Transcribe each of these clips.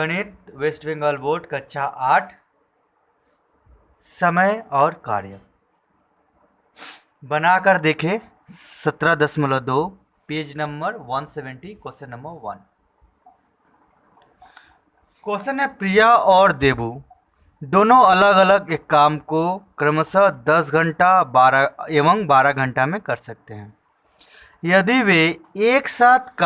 गणित waste Bengal board कक्षा 8 समय और कार्य बनाकर देखें 17.2 page number 170 question number 1। Question है प्रिया और देबू दोनों अलग अलग एक काम को क्रमशः 10 घंटा 12 एवं 12 घंटा में कर सकते हैं। यदि वे एक साथ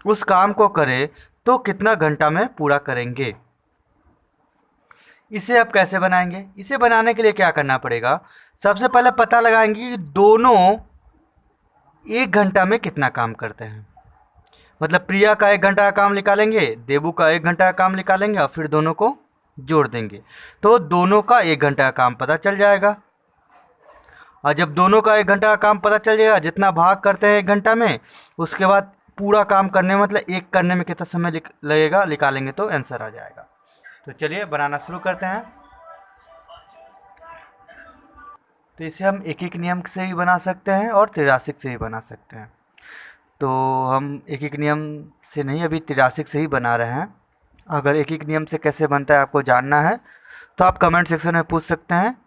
उस काम को करें तो कितना घंटा में पूरा करेंगे। इसे अब कैसे बनाएंगे? इसे बनाने के लिए क्या करना पड़ेगा? सबसे पहले पता लगाएंगे कि दोनों एक घंटा में कितना काम करते हैं। मतलब प्रिया का 1 घंटा का काम निकालेंगे, देबू का 1 घंटा का काम निकालेंगे और फिर दोनों को जोड़ देंगे तो दोनों का 1 घंटा का काम पता चल जाएगा। और जब दोनों का 1 घंटा का काम पता चल जाएगा, जितना भाग करते हैं 1 घंटा में, उसके बाद पूरा काम करने में मतलब एक करने में कितना समय लगेगा निकालेंगे तो आंसर आ जाएगा। तो चलिए बनाना शुरू करते हैं। तो इसे हम एक एक नियम से भी बना सकते हैं और त्रिराशिक से भी बना सकते हैं। तो हम एक एक नियम से नहीं, अभी त्रिराशिक से ही बना रहे हैं। अगर एक एक नियम से कैसे बनता है आपको जानना है तो आप कमेंट सेक्शन में पूछ सकते हैं।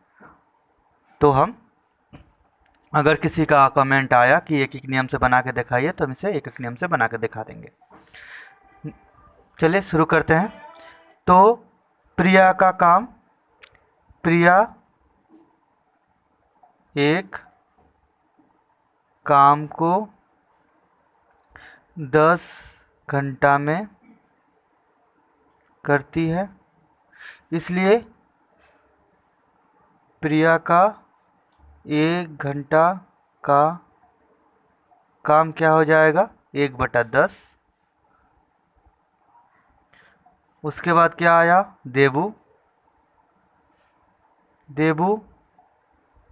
तो हम अगर किसी का कमेंट आया कि एक एक नियम से बना के दिखाइए तो हम इसे एक एक नियम से बना के दिखा देंगे। चलिए शुरू करते हैं। तो प्रिया का काम, प्रिया एक काम को 10 घंटा में करती है, इसलिए प्रिया का 1 घंटा का काम क्या हो जाएगा? 1/10। उसके बाद क्या आया? देबू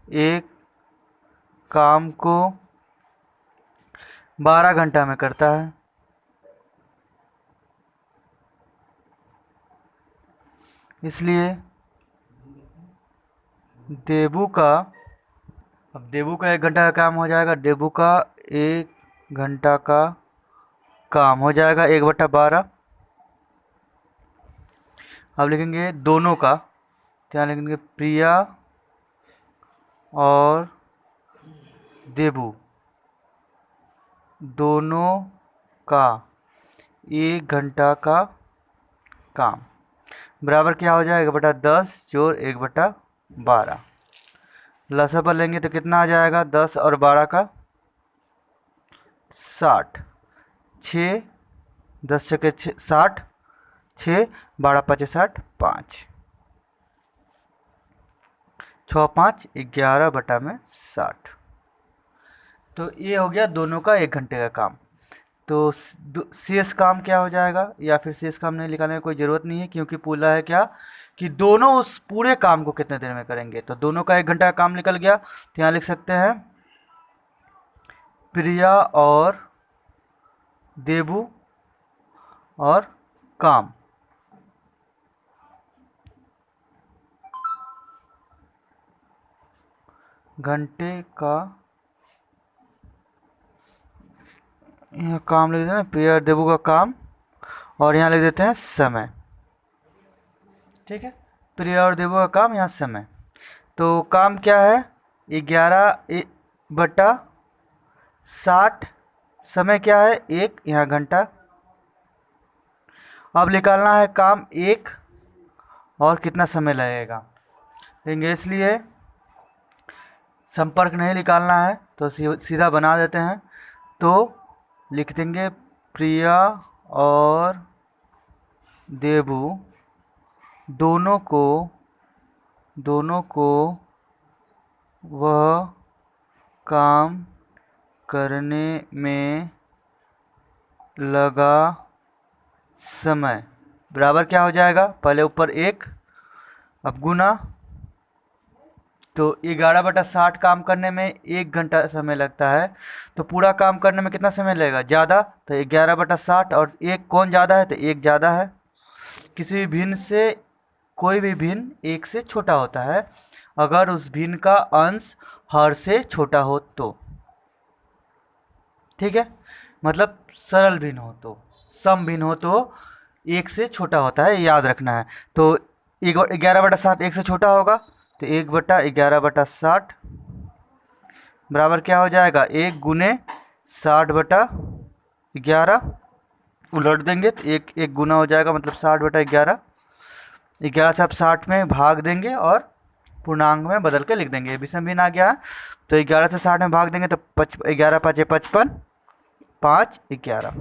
एक काम को 12 घंटा में करता है, इसलिए देबू का 1 घंटा का काम हो जाएगा। देबू का 1 घंटा का काम हो जाएगा 1/12। अब लिखेंगे दोनों का, तो यहाँ लिखेंगे प्रिया और देबू दोनों का 1 घंटा का काम बराबर क्या हो जाएगा? 10 जोड़ 1/12। लसा पर लेंगे तो कितना आ जाएगा? 10 और 12 का 60। 6 10 छके 60, 6 12 5 60, 5 6 5 11/60। तो ये हो गया दोनों का 1 घंटे का काम। तो शेष काम क्या हो जाएगा? या फिर शेष काम नहीं निकालने की कोई ज़रूरत नहीं है, क्योंकि पूरा है क्या कि दोनों उस पूरे काम को कितने देर में करेंगे। तो दोनों का 1 घंटा का काम निकल गया, तो यहाँ लिख सकते हैं प्रिया और देबू और काम घंटे का, यहाँ काम लिख देते हैं प्रिया और देबू का काम, और यहाँ लिख देते हैं समय। ठीक है, प्रिया और देबू का काम, यहाँ समय। तो काम क्या है? 11/60। समय क्या है? 1, यहाँ घंटा। अब निकालना है काम 1 और कितना समय लगेगा देंगे, इसलिए संपर्क नहीं निकालना है तो सीधा बना देते हैं। तो लिख देंगे प्रिया और देबू दोनों को वह काम करने में लगा समय बराबर क्या हो जाएगा? पहले ऊपर 1, अब गुना। तो 11/60 काम करने में 1 घंटा समय लगता है, तो पूरा काम करने में कितना समय लगेगा? ज़्यादा। तो 11/60 और 1 कौन ज़्यादा है? तो 1 ज़्यादा है। किसी भी भिन्न से कोई भी भिन्न 1 से छोटा होता है अगर उस भिन्न का अंश हर से छोटा हो तो। ठीक है, मतलब सरल भिन्न हो तो। सम भिन्न हो तो एक से छोटा होता है, याद रखना है। तो 11/60 एक से छोटा होगा, तो 1/11/60 बराबर क्या हो जाएगा, 1 × 60/11। उलट देंगे तो एक एक गुना हो जाएगा, मतलब 60/11। 11 से आप 60 में भाग देंगे और पूर्णांक में बदल के लिख देंगे। विषम भिन्न आ गया है, तो 11 से 60 में भाग देंगे तो 11 × 5 = 55, 5 × 11।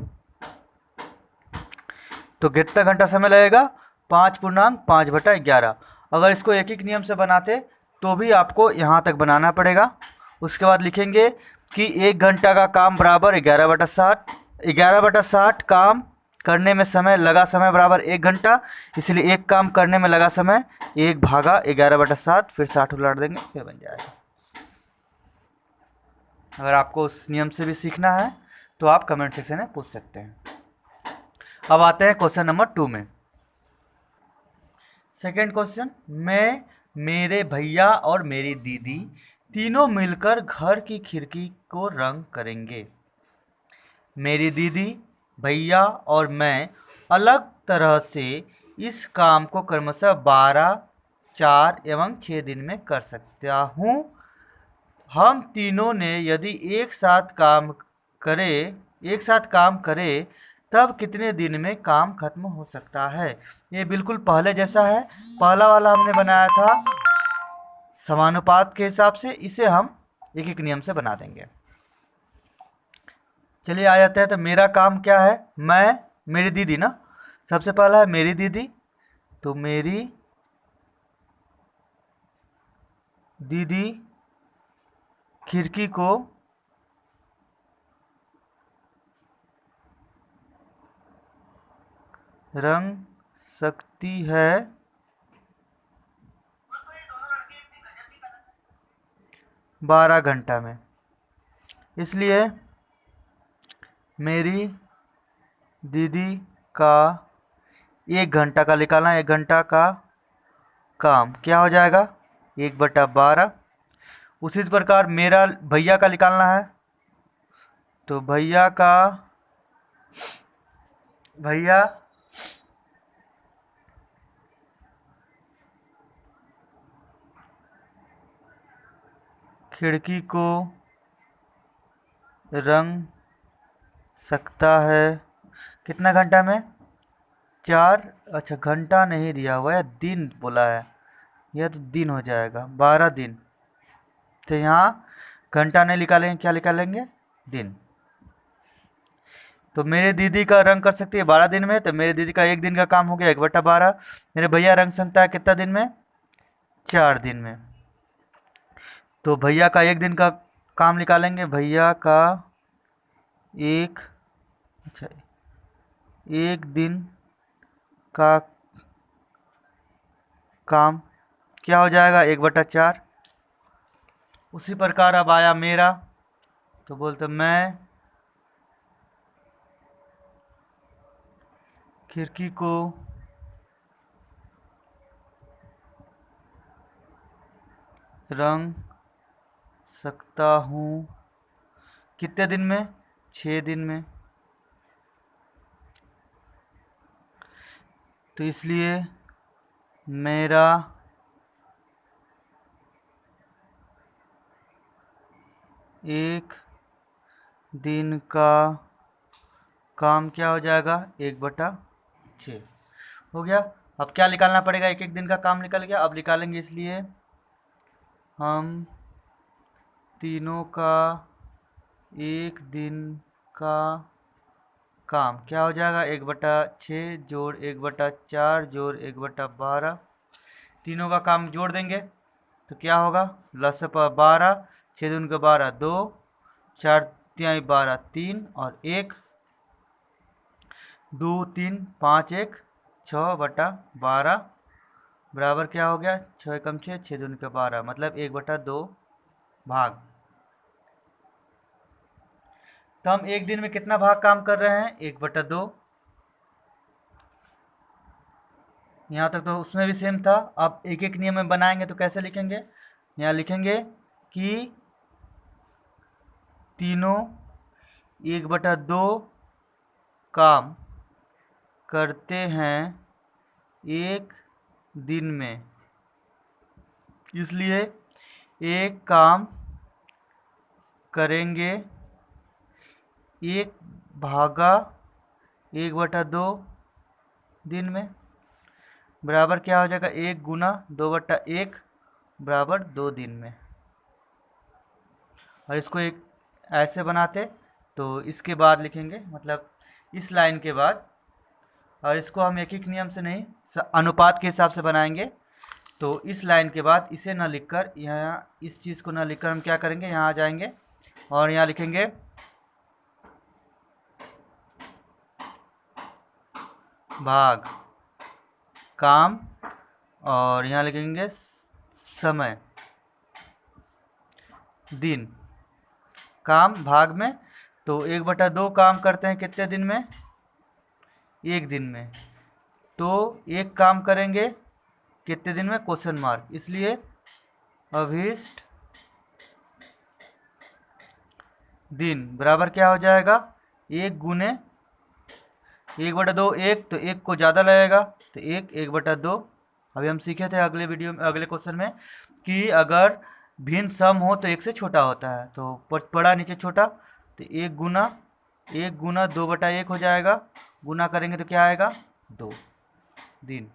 तो कितना घंटा समय लगेगा, 5.5/11। अगर इसको एक एक नियम से बनाते तो भी आपको यहाँ तक बनाना पड़ेगा। उसके बाद लिखेंगे कि 1 घंटा का काम बराबर 11/60। 11/60 काम करने में लगा समय बराबर 1 घंटा, इसलिए एक काम करने में लगा समय 1/11/60, फिर 60 उलट देंगे, फिर बन जाएगा। अगर आपको उस नियम से भी सीखना है तो आप कमेंट सेक्शन में पूछ सकते हैं। अब आते हैं क्वेश्चन नंबर 2 में। सेकंड क्वेश्चन, मैं, मेरे भैया और मेरी दीदी तीनों मिलकर घर की खिड़की को रंग करेंगे। मेरी दीदी, भैया और मैं अलग तरह से इस काम को क्रमशः 12, 4 एवं 6 दिन में कर सकता हूँ। हम तीनों ने यदि एक साथ काम करें तब कितने दिन में काम खत्म हो सकता है। ये बिल्कुल पहले जैसा है। पहला वाला हमने बनाया था समानुपात के हिसाब से, इसे हम एक एक नियम से बना देंगे। चलिए आ जाते हैं। तो मेरा काम क्या है, मैं, मेरी दीदी ना, सबसे पहला है मेरी दीदी, तो मेरी दीदी खिड़की को रंग सकती है 12 घंटा में। इसलिए मेरी दीदी का 1 घंटा का निकालना, 1 घंटा का काम क्या हो जाएगा, 1/12। उसी प्रकार मेरा भैया का निकालना है, तो भैया खिड़की को रंग सकता है कितना घंटा में, 4। अच्छा, घंटा नहीं दिया हुआ है, दिन बोला है, यह तो दिन हो जाएगा, 12 दिन। तो यहाँ घंटा नहीं निकालेंगे, क्या निकालेंगे, दिन। तो मेरे दीदी का रंग कर सकती है 12 दिन में, तो मेरे दीदी का 1 दिन का काम हो गया 1/12। मेरे भैया रंग सकता है कितना दिन में, 4 दिन में। तो भैया का 1 दिन का काम निकालेंगे, भैया का एक 1 दिन का काम क्या हो जाएगा, 1/4। उसी प्रकार अब आया मेरा, तो बोलते मैं खिड़की को रंग सकता हूँ कितने दिन में, 6 दिन में। तो इसलिए मेरा एक दिन का काम क्या हो जाएगा, 1/6 हो गया। अब क्या निकालना पड़ेगा, एक एक दिन का काम निकल गया, अब निकालेंगे। इसलिए हम तीनों का 1 दिन का काम क्या हो जाएगा, 1/6 जोड़ 1/4 जोड़ 1/12। तीनों का काम जोड़ देंगे तो क्या होगा, लसपा 12, 6 दूनी का 12, 2, 4 तिहाई 12, 3 और 1, 2, 3, 5, 1, 6/12 बराबर क्या हो गया, 6 कम 6, 6 दूनी का 12, मतलब 1/2 भाग। तो हम 1 दिन में कितना भाग काम कर रहे हैं, 1/2। यहाँ तक तो उसमें भी सेम था। अब एक एक नियम में बनाएंगे तो कैसे लिखेंगे, यहाँ लिखेंगे कि तीनों 1/2 काम करते हैं एक दिन में, इसलिए एक काम करेंगे 1/2 दिन में, बराबर क्या हो जाएगा 1 गुना 2/1 बराबर 2 दिन में। और इसको एक ऐसे बनाते तो इसके बाद लिखेंगे, मतलब इस लाइन के बाद, और इसको हम एक एक नियम से नहीं अनुपात के हिसाब से बनाएंगे। तो इस लाइन के बाद इसे ना लिखकर, यहाँ इस चीज़ को ना लिखकर हम क्या करेंगे, यहाँ आ जाएंगे और यहाँ लिखेंगे भाग काम, और यहाँ लिखेंगे समय दिन। काम भाग में, तो 1/2 काम करते हैं कितने दिन में, 1 दिन में। तो एक काम करेंगे कितने दिन में, क्वेश्चन मार्क, इसलिए अभीष्ट दिन बराबर क्या हो जाएगा 1 गुने 1/2, 1 तो 1 को ज़्यादा लगेगा तो 1/2। अभी हम सीखे थे अगले वीडियो में, अगले क्वेश्चन में, कि अगर भिन्न सम हो तो 1 से छोटा होता है, तो बड़ा नीचे छोटा, तो 1 गुना 2/1 हो जाएगा, गुना करेंगे तो क्या आएगा 2 दिन।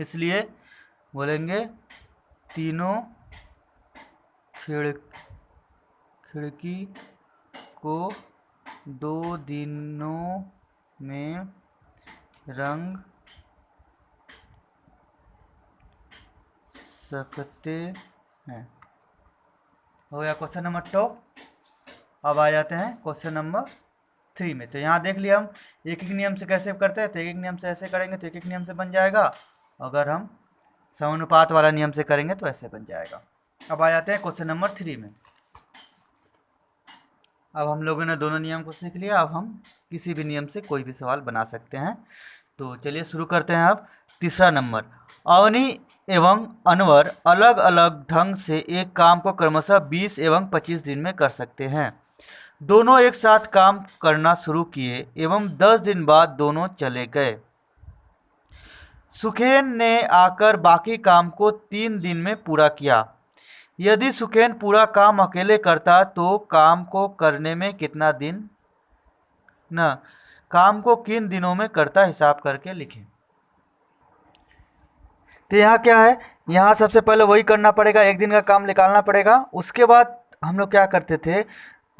इसलिए बोलेंगे तीनों खिड़की को 2 दिनों में रंग सकते हैं। हो गया क्वेश्चन नंबर 2। अब आ जाते हैं क्वेश्चन नंबर 3 में। तो यहाँ देख लिया हम एक एक नियम से कैसे करते हैं, तो एक एक नियम से ऐसे करेंगे तो एक एक नियम से बन जाएगा, अगर हम समानुपात वाला नियम से करेंगे तो ऐसे बन जाएगा। अब आ जाते हैं क्वेश्चन नंबर 3 में। अब हम लोगों ने दोनों नियम को सीख लिया, अब हम किसी भी नियम से कोई भी सवाल बना सकते हैं। तो चलिए शुरू करते हैं। अब तीसरा नंबर, अवनी एवं अनवर अलग अलग ढंग से एक काम को क्रमशः 20 एवं 25 दिन में कर सकते हैं। दोनों एक साथ काम करना शुरू किए एवं 10 दिन बाद दोनों चले गए। सुखेन ने आकर बाकी काम को 3 दिन में पूरा किया। यदि सुखेन पूरा काम अकेले करता तो काम को करने में कितना दिन, न काम को किन दिनों में करता, हिसाब करके लिखें। तो यहाँ क्या है, यहाँ सबसे पहले वही करना पड़ेगा, 1 दिन का काम निकालना पड़ेगा। उसके बाद हम लोग क्या करते थे,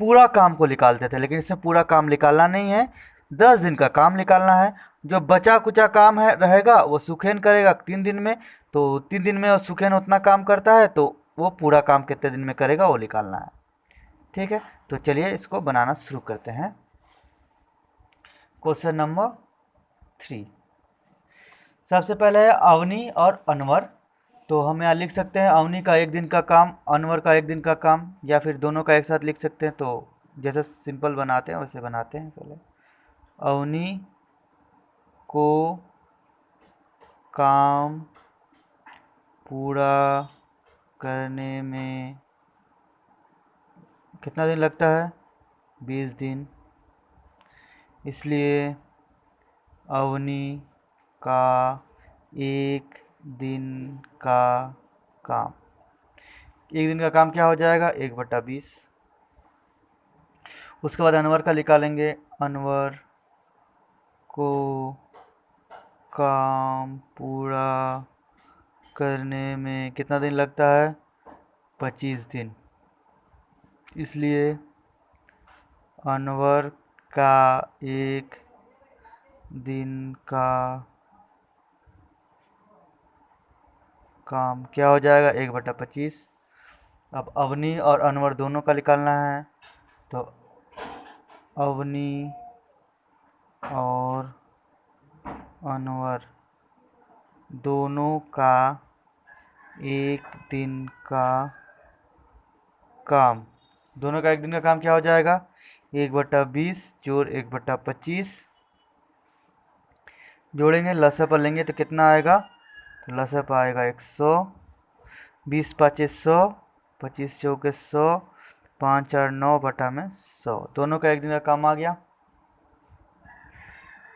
पूरा काम को निकालते थे, लेकिन इसमें पूरा काम निकालना नहीं है, 10 दिन का काम निकालना है। जो बचा कुचा काम है रहेगा वो सुखेन करेगा 3 दिन में, तो 3 दिन में सुखेन उतना काम करता है, तो वो पूरा काम कितने दिन में करेगा वो निकालना है। ठीक है, तो चलिए इसको बनाना शुरू करते हैं। क्वेश्चन नंबर 3, सबसे पहले है अवनी और अनवर। तो हम यहाँ लिख सकते हैं अवनी का 1 दिन का काम, अनवर का 1 दिन का काम, या फिर दोनों का एक साथ लिख सकते हैं। तो जैसे सिंपल बनाते हैं वैसे बनाते हैं। पहले अवनी को काम पूरा करने में कितना दिन लगता है, 20 दिन, इसलिए अवनी का 1 दिन का काम, 1 दिन का काम क्या हो जाएगा 1/20। उसके बाद अनवर का निकालेंगे, अनवर को काम पूरा करने में कितना दिन लगता है, 25 दिन, इसलिए अनवर का 1 दिन का काम क्या हो जाएगा 1/25। अब अवनी और अनवर दोनों का निकालना है, तो अवनी और अनवर दोनों का 1 दिन का काम, दोनों का 1 दिन का काम क्या हो जाएगा 1/20 जोड़ 1/25, जोड़ेंगे लसा पर लेंगे तो कितना आएगा, तो लसा पर आएगा 100, 20 5 100, 25 चौके 100, 5 4 9 बटा में 100, दोनों का 1 दिन का काम आ गया।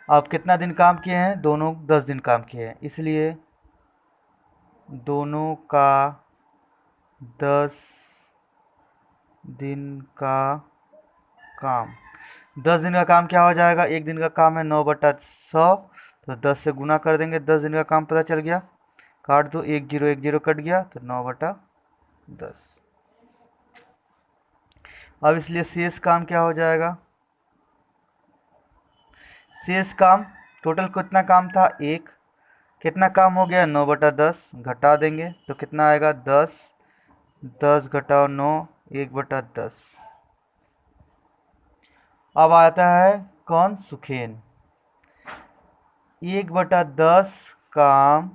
अब कितना दिन काम किए हैं, दोनों 10 दिन काम किए हैं, इसलिए दोनों का 10 दिन का काम, 10 दिन का काम क्या हो जाएगा, एक दिन का काम है 9/100, तो 10 से गुना कर देंगे, 10 दिन का काम पता चल गया, काट दो, 1 0 कट गया, तो 9/10। अब इसलिए शेष काम क्या हो जाएगा, शेष काम, टोटल कितना काम था, एक, कितना काम हो गया, 9/10, घटा देंगे तो कितना आएगा, 10, 10 घटाओ 9, 1/10। अब आता है कौन, सुखेन, 1/10 काम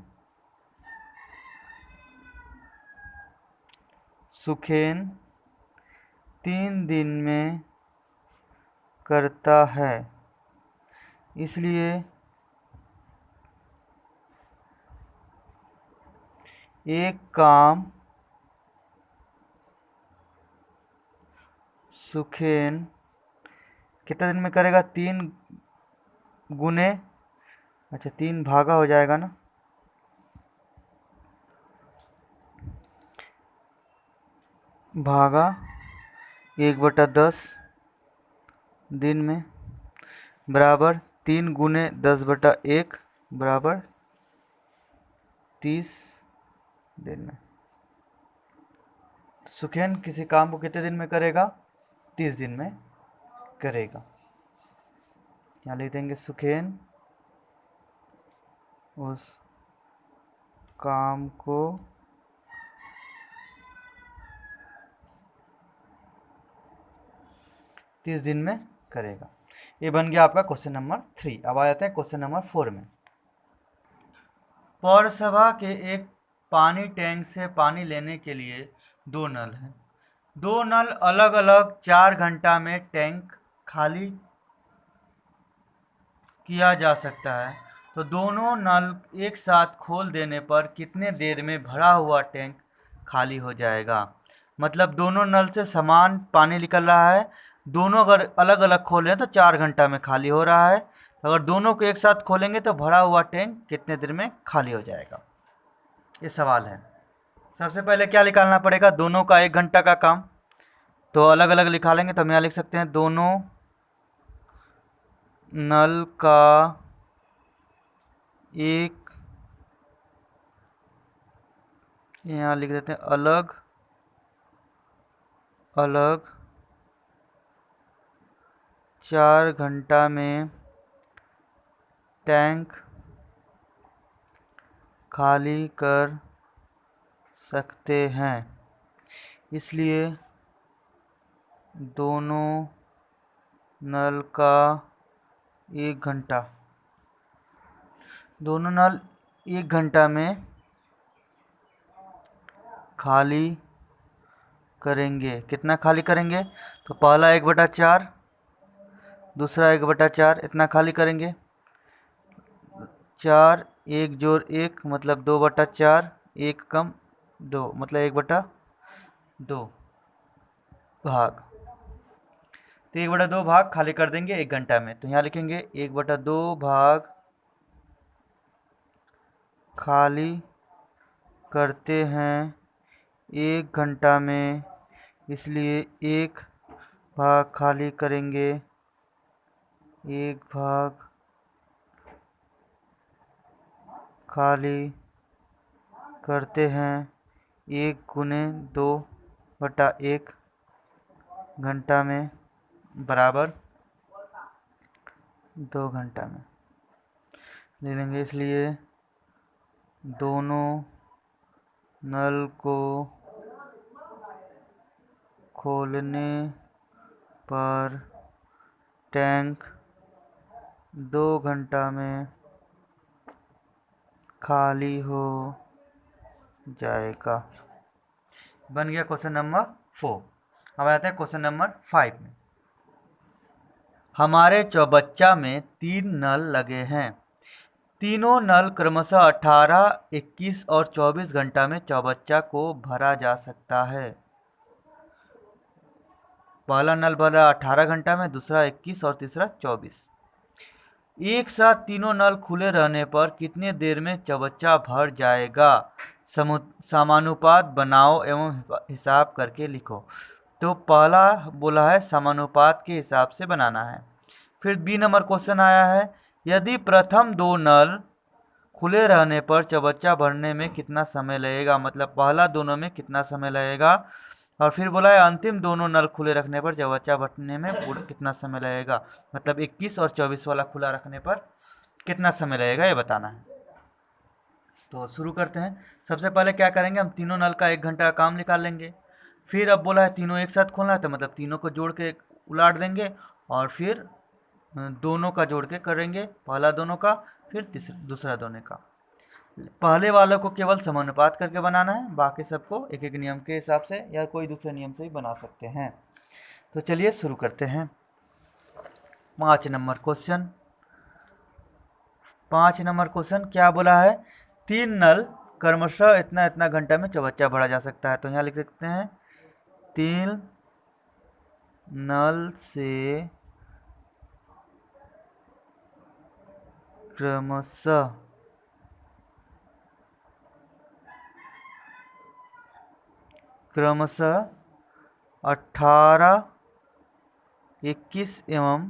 सुखेन 3 दिन में करता है, इसलिए एक काम सुखेन कितने दिन में करेगा, 3 गुने, अच्छा 3 भागा हो जाएगा ना, भागा 1/10 दिन में बराबर 3 गुने 10/1 बराबर 30 दिन में। सुखेन किसी काम को कितने दिन में करेगा, 30 दिन में करेगा। यहाँ लिख देंगे सुखेन उस काम को 30 दिन में करेगा। ये बन गया आपका क्वेश्चन नंबर 3। अब आ जाते हैं क्वेश्चन नंबर 4 में। पौरसभा के एक पानी टैंक से पानी लेने के लिए 2 नल हैं। 2 नल अलग अलग 4 घंटा में टैंक खाली किया जा सकता है, तो दोनों नल एक साथ खोल देने पर कितने देर में भरा हुआ टैंक खाली हो जाएगा। मतलब दोनों नल से समान पानी निकल रहा है, दोनों अगर अलग अलग खोलें तो 4 घंटा में खाली हो रहा है, अगर दोनों को एक साथ खोलेंगे तो भरा हुआ टैंक कितने देर में खाली हो जाएगा, ये सवाल है। सबसे पहले क्या निकालना पड़ेगा, दोनों का 1 घंटा का काम, तो अलग अलग लिखा लेंगे, तो हम यहाँ लिख सकते हैं दोनों नल का 1, यहाँ लिख देते हैं अलग अलग 4 घंटा में टैंक खाली कर सकते हैं, इसलिए दोनों नल का 1 घंटा, दोनों नल 1 घंटा में खाली करेंगे। कितना खाली करेंगे, तो पहला 1/4, दूसरा 1/4, इतना खाली करेंगे। 4 1 जोड़ 1 मतलब 2/4, 1 कम 2 मतलब 1/2 भाग, तो 1/2 भाग खाली कर देंगे 1 घंटा में, तो यहाँ लिखेंगे 1/2 भाग खाली करते हैं 1 घंटा में, इसलिए 1 भाग खाली करेंगे, 1 भाग खाली करते हैं 1 गुने 2/1 घंटा में बराबर 2 घंटा में ले लेंगे, इसलिए दोनों नल को खोलने पर टैंक 2 घंटा में खाली हो जाएगा। बन गया क्वेश्चन नंबर 4। अब आते हैं क्वेश्चन नंबर 5 में। हमारे चौबच्चा में 3 नल लगे हैं, तीनों नल क्रमशः 18, 21 और 24 घंटा में चौबच्चा को भरा जा सकता है। पहला नल भरा 18 घंटा में, दूसरा 21 और तीसरा 24। एक साथ तीनों नल खुले रहने पर कितने देर में चबच्चा भर जाएगा? समानुपात बनाओ एवं हिसाब करके लिखो। तो पहला बोला है समानुपात के हिसाब से बनाना है। फिर बी नंबर क्वेश्चन आया है, यदि प्रथम दो नल खुले रहने पर चबच्चा भरने में कितना समय लगेगा, मतलब पहला दोनों में कितना समय लगेगा। और फिर बोला है अंतिम दोनों नल खुले रखने पर चबच्चा भरने में कितना समय लगेगा, मतलब 21 और 24 वाला खुला रखने पर कितना समय लगेगा ये बताना है। तो शुरू करते हैं। सबसे पहले क्या करेंगे, हम तीनों नल का 1 घंटा का काम निकाल लेंगे। फिर अब बोला है तीनों एक साथ खोलना है, तो मतलब तीनों को जोड़ के उलाट देंगे और फिर दोनों का जोड़ के करेंगे, पहला दोनों का फिर दूसरा दोनों का। पहले वालों को केवल समानुपात करके बनाना है, बाकी सबको एक एक नियम के हिसाब से या कोई दूसरे नियम से ही बना सकते हैं। तो चलिए शुरू करते हैं। 5 नंबर क्वेश्चन। 5 नंबर क्वेश्चन क्या बोला है, 3 नल क्रमशः इतना इतना घंटा में चबच्चा भरा जा सकता है। तो यहाँ लिख सकते हैं 3 नल से क्रमशः 18, 21 एवं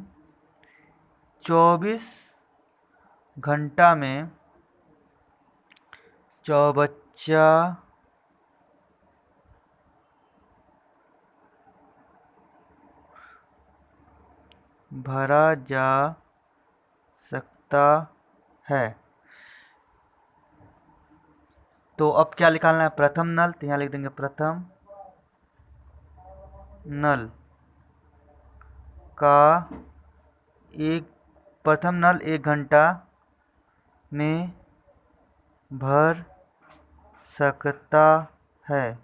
24 घंटा में चौबच्चा भरा जा सकता है। तो अब क्या निकालना है, प्रथम नल, तो यहाँ लिख देंगे प्रथम नल का प्रथम नल 1 घंटा में भर सकता है।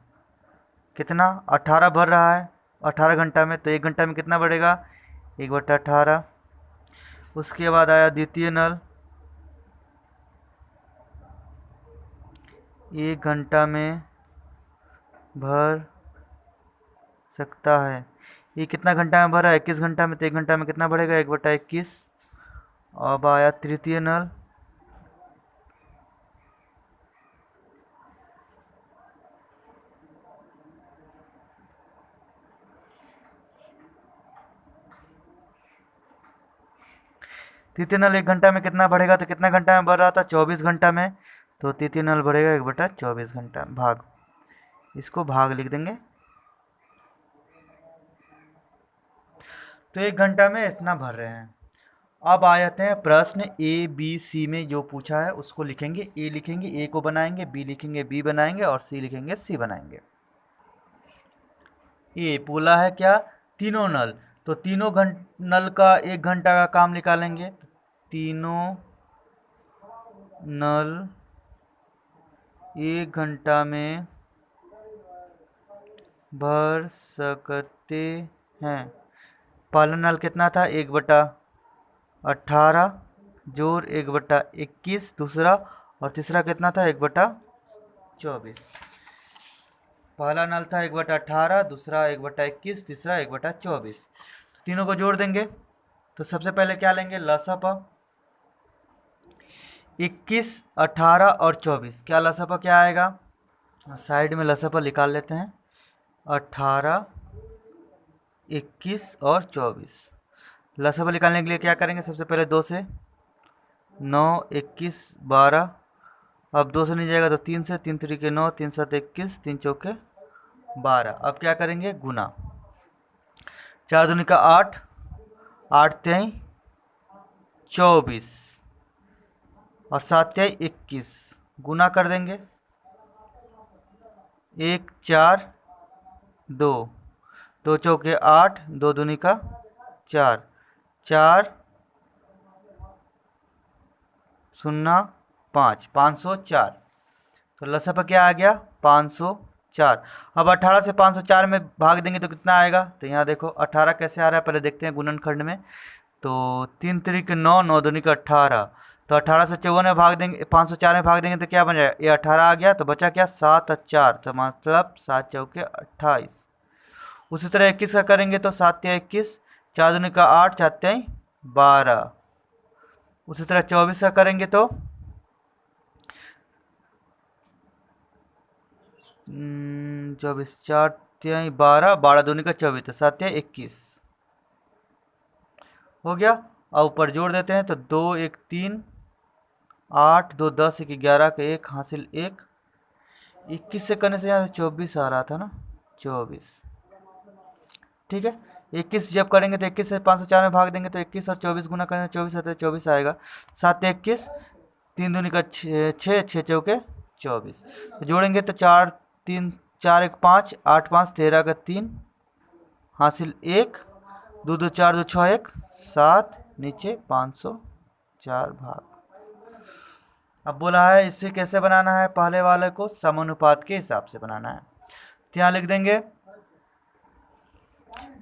कितना, 18 भर रहा है 18 घंटा में, तो 1 घंटा में कितना बढ़ेगा, 1/18। उसके बाद आया द्वितीय नल, 1 घंटा में भर सकता है। ये कितना घंटा में भर रहा है, 21 घंटा में, तो 1 घंटा में कितना बढ़ेगा, 1/21। अब आया तृतीय नल, तृतीय नल 1 घंटा में कितना बढ़ेगा, तो कितना घंटा में बढ़ रहा था, 24 घंटा में, तो तृतीय नल बढ़ेगा 1/24 घंटा भाग, इसको भाग लिख देंगे। तो 1 घंटा में इतना भर रहे हैं। अब आ जाते हैं प्रश्न ए बी सी में जो पूछा है उसको लिखेंगे। ए लिखेंगे, ए को बनाएंगे, बी लिखेंगे, बी बनाएंगे, और सी लिखेंगे, सी बनाएंगे। ए बोला है क्या, तीनों नल, तो तीनों नल का 1 घंटा का काम निकालेंगे। तीनों नल 1 घंटा में भर सकते हैं। पहला नल कितना था, 1/18 जोड़ 1/21 दूसरा, और तीसरा कितना था, 1/24। पहला नल था 1/18, दूसरा 1/21, तीसरा 1/24। तो तीनों को जोड़ देंगे। तो सबसे पहले क्या लेंगे, लसापा 21, 18 और 24, क्या लसापा क्या आएगा, साइड में लसापा निकाल लेते हैं। 18, 21 और 24, लसापा निकालने के लिए क्या करेंगे, सबसे पहले 2 से 9, 21, 12, अब 2 से नहीं जाएगा तो 3 से, 3 3 के 9, 3 7 21, 3 चौके 12। अब क्या करेंगे, गुना, 4 दूनी का 8, 8 3 24 और 7 3 21, गुना कर देंगे। 1 4 2, 2 चौके 8, 2 दूनी का 4, 4 0 5, 504। तो लसापा क्या आ गया, 504। अब 18 से 504 में भाग देंगे तो कितना आएगा, तो यहाँ देखो 18 कैसे आ रहा है, पहले देखते हैं गुणनखंड में। तो 3 3 9, 9 दूनी का 18, तो 18 से 54 में भाग देंगे, 504 में भाग देंगे तो क्या बन जाएगा, ये 18 आ गया, तो बचा क्या, 7 और 4, तो मतलब 7 चौके 28। उसी तरह 21 का करेंगे तो 7 3 21, 4 दूनी का 8, 4 3 12, उसी तरह 24 का करेंगे तो 24 4 3 12, 12 दूनी का 24, तो 7 21 हो गया। अब ऊपर जोड़ देते हैं तो 2 1 3 8 2 10 1 11 का 1 हासिल 1। 21 से करने से यहाँ से 24 आ रहा था ना, 24। ठीक है, 21 जब करेंगे तो 21 से 504 में भाग देंगे तो 21 और 24 गुना करेंगे तो 24 आता है, 24 आएगा। 7 21, 3 दूनी का 6 6 6 चौके 24। तो जोड़ेंगे तो 4 3 4 1 5 8 5 13 का 3 हासिल 1, 2 2 4 2 6 1 7, नीचे 504 भाग। अब बोला है इसे कैसे बनाना है, पहले वाले को समानुपात के हिसाब से बनाना है। तो यहाँ लिख देंगे,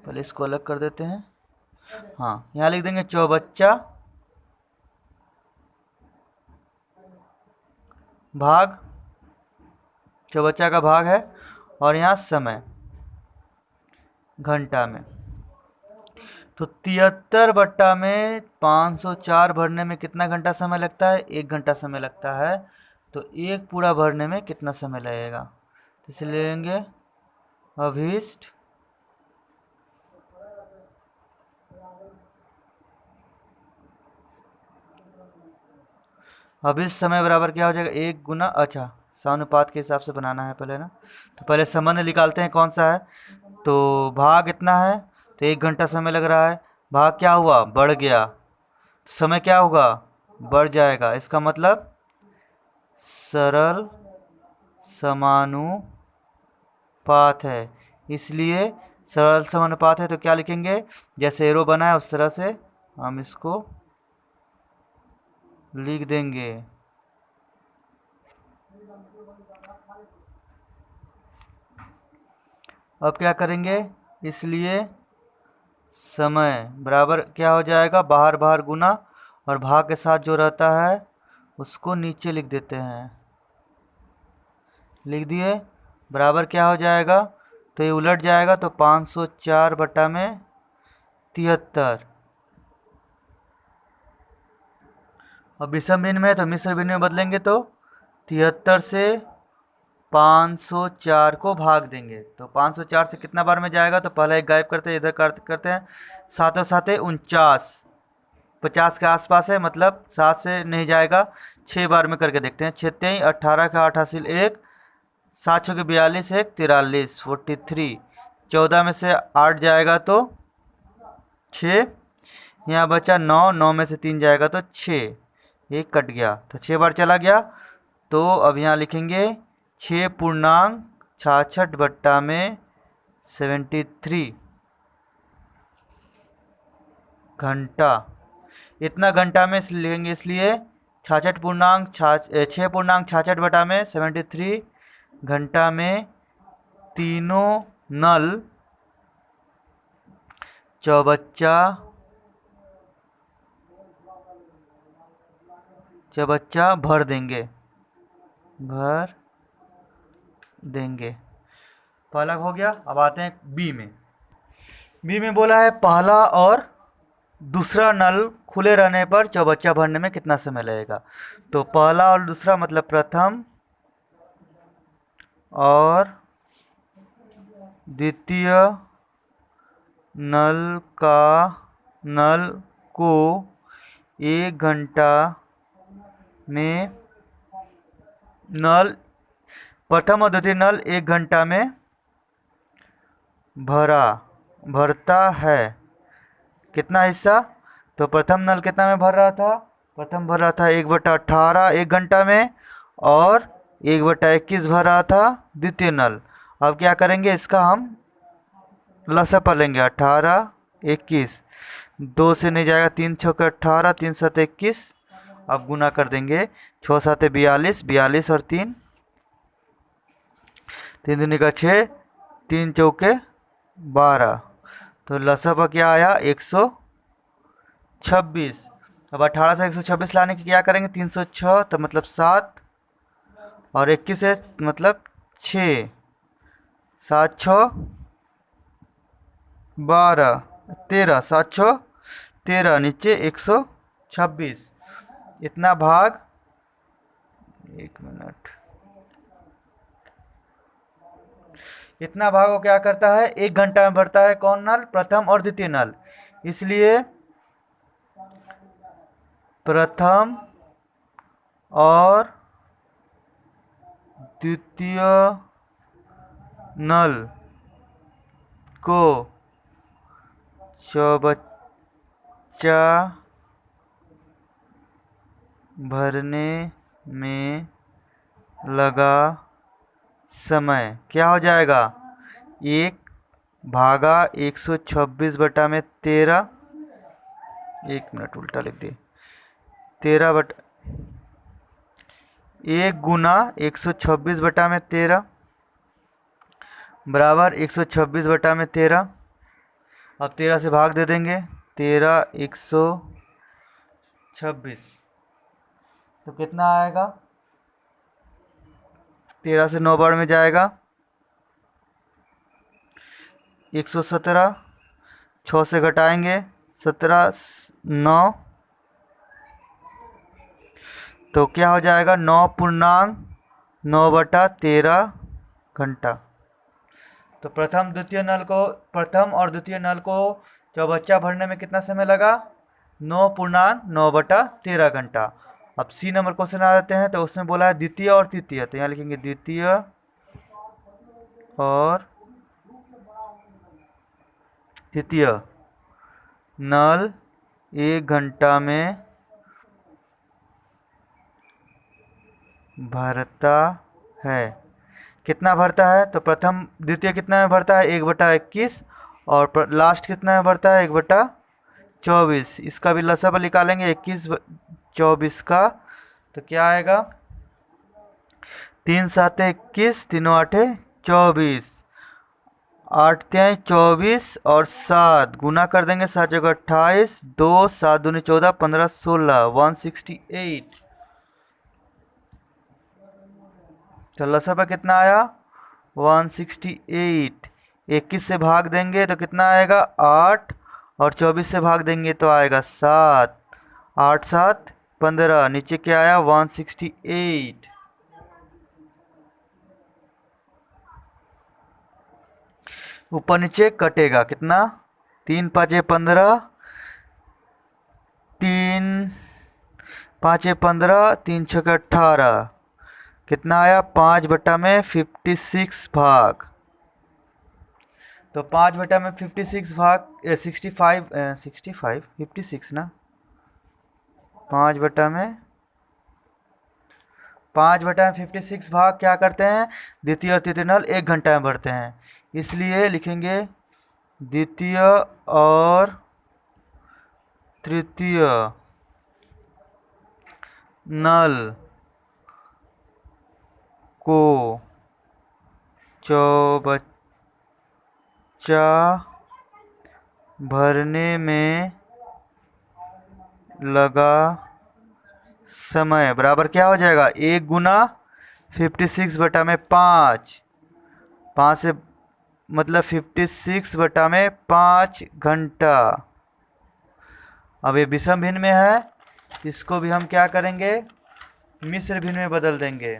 पहले इसको अलग कर देते हैं। हाँ, यहाँ लिख देंगे चौबच्चा भाग, चौबच्चा का भाग है, और यहाँ समय घंटा में। तो 73 बट्टा में 504 भरने में कितना घंटा समय लगता है, 1 घंटा समय लगता है। तो एक पूरा भरने में कितना समय लगेगा, तो इसे लेंगे अभीष्ट अभीष्ट समय बराबर क्या हो जाएगा, 1 गुना, अच्छा समानुपात के हिसाब से बनाना है पहले ना, तो पहले संबंध निकालते हैं कौन सा है। तो भाग इतना है तो 1 घंटा समय लग रहा है, भाग क्या हुआ, बढ़ गया, तो समय क्या होगा, बढ़ जाएगा। इसका मतलब सरल समानुपात है, इसलिए सरल समानुपात है। तो क्या लिखेंगे, जैसे एरो बना है उस तरह से हम इसको लिख देंगे। अब क्या करेंगे, इसलिए समय बराबर क्या हो जाएगा, बाहर बाहर गुना, और भाग के साथ जो रहता है उसको नीचे लिख देते हैं, लिख दिए। बराबर क्या हो जाएगा, तो ये उलट जाएगा, तो 504 बटा में 73। अब विषम भिन्न में है तो मिश्र भिन्न में बदलेंगे, तो 73 से 504 को भाग देंगे, तो 504 से कितना बार में जाएगा, तो पहले एक गायब करते हैं, इधर करते हैं, 7 7 49, 50 के आसपास है, मतलब 7 से नहीं जाएगा, 6 बार में करके देखते हैं। 6 3 18 का 8 हासिल 1, 7 6 के 42 1 43 43, 14 में से 8 जाएगा तो 6, यहाँ बचा 9, 9 में से 3 जाएगा तो 6, एक कट गया तो 6 बार चला गया। तो अब यहाँ लिखेंगे 6 पूर्णांक 66 बट्टा में 73 घंटा। इतना घंटा में लिखेंगे, इसलिए 66 पूर्णांक 66 बटा में 73 घंटा में तीनों नल चौबच्चा भर देंगे, पहला हो गया। अब आते हैं बी में। बी में बोला है पहला और दूसरा नल खुले रहने पर चौबच्चा भरने में कितना समय लगेगा। तो पहला और दूसरा मतलब प्रथम और द्वितीय नल को 1 घंटा में प्रथम और द्वितीय नल 1 घंटा में भरता है। कितना हिस्सा, तो प्रथम नल कितना में भर रहा था, प्रथम भर रहा था 1/18 1 घंटा में, और 1/21 भर रहा था द्वितीय नल। अब क्या करेंगे, इसका हम लसापा लेंगे, 18 21, 2 से नहीं जाएगा, 3 6 के 18, 3 7 21। अब गुना कर देंगे, 6 7 42, 42 और 3 3 दूनी का 6, 3 चौके 12, तो लसापा क्या आया 126। अब 18 से 126 लाने की क्या करेंगे, 306, तो मतलब 7, और 21 है मतलब 6, 7 6 12 13, 7 6 13, नीचे 126। इतना भाग, एक मिनट, इतना भाग वो क्या करता है, 1 घंटा में भरता है कौन नल, प्रथम और द्वितीय नल। इसलिए प्रथम और द्वितीय नल को चौबच्चा भरने में लगा समय क्या हो जाएगा, 1/126/13, 1 मिनट उल्टा लिख दिए, 1 गुना 126/13 बराबर 126/13। अब 13 से भाग दे देंगे, 13 126, तो कितना आएगा, 13 से 9 बार में जाएगा, 117, 6 से घटाएंगे 17 9, तो क्या हो जाएगा 9.9/13 घंटा। तो प्रथम और द्वितीय नल को चौबच्चा भरने में कितना समय लगा, 9.9/13 घंटा। अब सी नंबर क्वेश्चन आ जाते हैं, तो उसमें बोला है द्वितीय और तृतीय, तो यहाँ लिखेंगे द्वितीय और तृतीय नल 1 घंटा में भरता है, कितना भरता है, तो प्रथम द्वितीय कितना में भरता है, 1/21, और लास्ट कितना में भरता है, 1/24। इसका भी लसाअ निकालेंगे 21/24 का, तो क्या आएगा, 3 7 21, 3 8 24, 8 3 24 और 7 गुना कर देंगे, 7 जगह 28, 2 7 दूनी 14, 15 16, 168। तो लसाअ कितना आया, 168। 21 से भाग देंगे तो कितना आएगा, 8, और 24 से भाग देंगे तो आएगा 7, 8 7 15, नीचे क्या आया 168। ऊपर नीचे कटेगा कितना, 3 5 15, 3 5 15, 3 6 18, कितना आया 5/56 भाग। तो 5/56 भाग 65 56 ना, 5/56 भाग क्या करते हैं, द्वितीय और तृतीय नल 1 घंटा में भरते हैं। इसलिए लिखेंगे द्वितीय और तृतीय नल को चौबच्चा भरने में लगा समय बराबर क्या हो जाएगा, 1 गुना 56/5, 5 से मतलब 56/5 घंटा। अब ये विषम भिन्न में है, इसको भी हम क्या करेंगे, मिश्र भिन्न में बदल देंगे।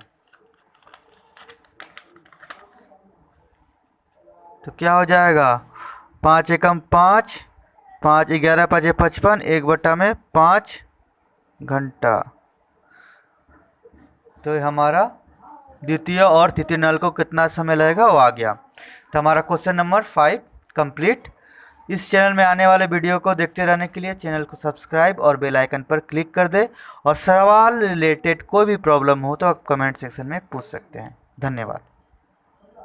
तो क्या हो जाएगा, 5 एकम 5, 5 11 5 55, 1/5 घंटा। तो हमारा द्वितीय और तृतीय नल को कितना समय लगेगा वो आ गया। तो हमारा क्वेश्चन नंबर 5 कंप्लीट। इस चैनल में आने वाले वीडियो को देखते रहने के लिए चैनल को सब्सक्राइब और बेल आइकन पर क्लिक कर दे, और सवाल रिलेटेड कोई भी प्रॉब्लम हो तो आप कमेंट सेक्शन में पूछ सकते हैं। धन्यवाद।